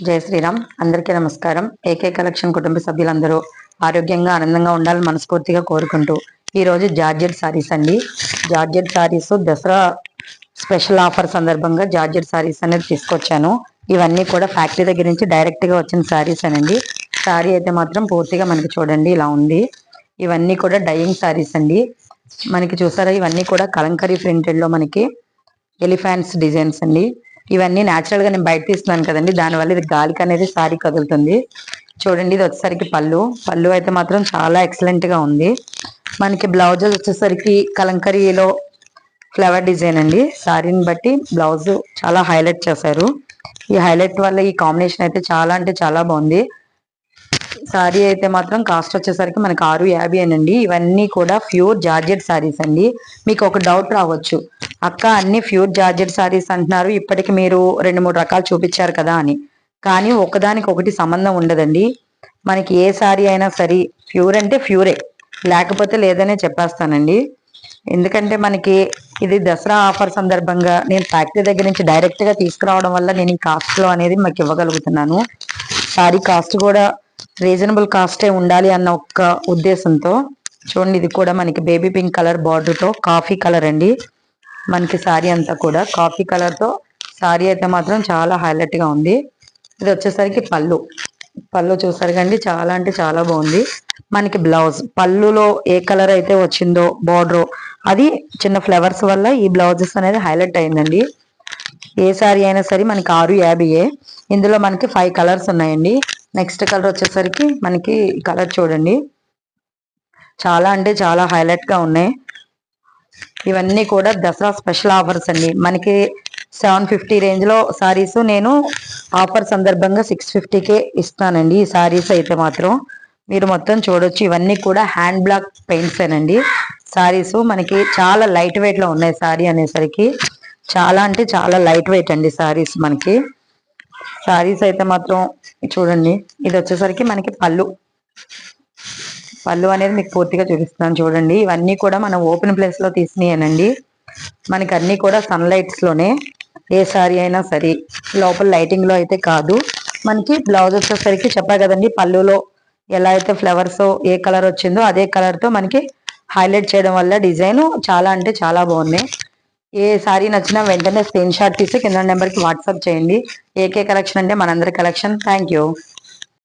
జై శ్రీరామ్. అందరికీ నమస్కారం. ఏకే కలెక్షన్ కుటుంబ సభ్యులందరూ ఆరోగ్యంగా ఆనందంగా ఉండాలని మనస్ఫూర్తిగా కోరుకుంటూ ఈరోజు జార్జెట్ సారీస్ అండి. Georgette saris Dasara special offer సందర్భంగా జార్జెట్ సారీస్ అనేది తీసుకొచ్చాను. ఇవన్నీ కూడా ఫ్యాక్టరీ దగ్గర నుంచి డైరెక్ట్ గా వచ్చిన సారీస్ అనండి. సారీ అయితే మాత్రం పూర్తిగా మనకి చూడండి ఇలా ఉంది. ఇవన్నీ కూడా డైయింగ్ సారీస్ అండి. మనకి చూసారా, ఇవన్నీ కూడా కలంకరీ ప్రింటెడ్ లో మనకి ఎలిఫాంట్స్ డిజైన్స్ అండి. ఇవన్నీ న్యాచురల్ గా నేను బయట తీస్తున్నాను కదండి, దానివల్ల ఇది గాలికి అనేది సారీ కదులుతుంది. చూడండి, ఇది వచ్చేసరికి పళ్ళు అయితే మాత్రం చాలా ఎక్సలెంట్ గా ఉంది. మనకి బ్లౌజ్ వచ్చేసరికి కలంకరీలో ఫ్లవర్ డిజైన్ అండి. సారీని బట్టి బ్లౌజ్ చాలా హైలైట్ చేశారు. ఈ హైలైట్ వల్ల ఈ కాంబినేషన్ అయితే చాలా అంటే చాలా బాగుంది. సారీ అయితే మాత్రం కాస్ట్ వచ్చేసరికి మనకి 650 అనండి. ఇవన్నీ కూడా ప్యూర్ జార్జెట్ సారీస్ అండి. మీకు ఒక డౌట్ రావచ్చు, అక్క అన్ని ప్యూర్ జార్జెట్ సారీస్ అంటున్నారు, ఇప్పటికి మీరు 2-3 రకాలు చూపించారు కదా అని. కానీ ఒకదానికి ఒకటి సంబంధం ఉండదండి. మనకి ఏ సారీ అయినా సరే ప్యూర్ అంటే ప్యూరే, లేకపోతే లేదనే చెప్పేస్తానండి. ఎందుకంటే మనకి ఇది దసరా ఆఫర్ సందర్భంగా నేను ఫ్యాక్టరీ దగ్గర నుంచి డైరెక్ట్ గా తీసుకురావడం వల్ల నేను ఈ కాస్ట్ లో అనేది మాకు ఇవ్వగలుగుతున్నాను. సారీ కాస్ట్ కూడా రీజనబుల్ కాస్టే ఉండాలి అన్న ఒక్క ఉద్దేశంతో. చూడండి, ఇది కూడా మనకి బేబీ పింక్ కలర్ బార్డర్ తో కాఫీ కలర్ అండి. మనకి సారీ అంతా కూడా కాఫీ కలర్ తో సారీ అయితే మాత్రం చాలా హైలైట్ గా ఉంది. ఇది వచ్చేసరికి పళ్ళు చూసారు కండి, చాలా అంటే చాలా బాగుంది. మనకి బ్లౌజ్ పళ్ళులో ఏ కలర్ అయితే వచ్చిందో బార్డర్, అది చిన్న ఫ్లవర్స్ వల్ల ఈ బ్లౌజెస్ అనేది హైలైట్ అయిందండి. ఏ సారీ అయినా సరే మనకి 650. ఇందులో మనకి 5 కలర్స్ ఉన్నాయండి. నెక్స్ట్ కలర్ వచ్చేసరికి మనకి కలర్ చూడండి, చాలా అంటే చాలా హైలైట్ గా ఉన్నాయి. ఇవన్నీ కూడా దసరా స్పెషల్ ఆఫర్స్ అండి. మనకి 750 రేంజ్ లో సారీస్ నేను ఆఫర్ సందర్భంగా 650కే ఇస్తానండి. ఈ సారీస్ అయితే మాత్రం మీరు మొత్తం చూడొచ్చు. ఇవన్నీ కూడా హ్యాండ్ బ్లాక్ పెయింట్స్ ఏనండి. సారీస్ మనకి చాలా లైట్ వెయిట్ లో ఉన్నాయి. సారీ అనేసరికి చాలా అంటే చాలా లైట్ వెయిట్ అండి సారీస్. మనకి సారీస్ అయితే మాత్రం చూడండి, ఇది వచ్చేసరికి మనకి పళ్ళు అనేది మీకు పూర్తిగా చూపిస్తున్నాను చూడండి. ఇవన్నీ కూడా మనం ఓపెన్ ప్లేస్ లో తీసినాయనండి. మనకి అన్ని కూడా సన్ లైట్స్ లోనే. ఏ సారీ అయినా సరే లోపల లైటింగ్ లో అయితే కాదు. మనకి బ్లౌజ్ వచ్చేసరికి చెప్పా కదండి, పళ్ళులో ఎలా అయితే ఫ్లవర్స్ ఏ కలర్ వచ్చిందో అదే కలర్ తో మనకి హైలైట్ చేయడం వల్ల డిజైన్ చాలా అంటే చాలా బాగున్నాయి. ఏ సారీ నచ్చినా వెంటనే స్క్రీన్ షాట్ తీసి కింద నెంబర్కి వాట్సాప్ చేయండి. ఏకే కలెక్షన్ అంటే మనందరి కలెక్షన్. Thank you.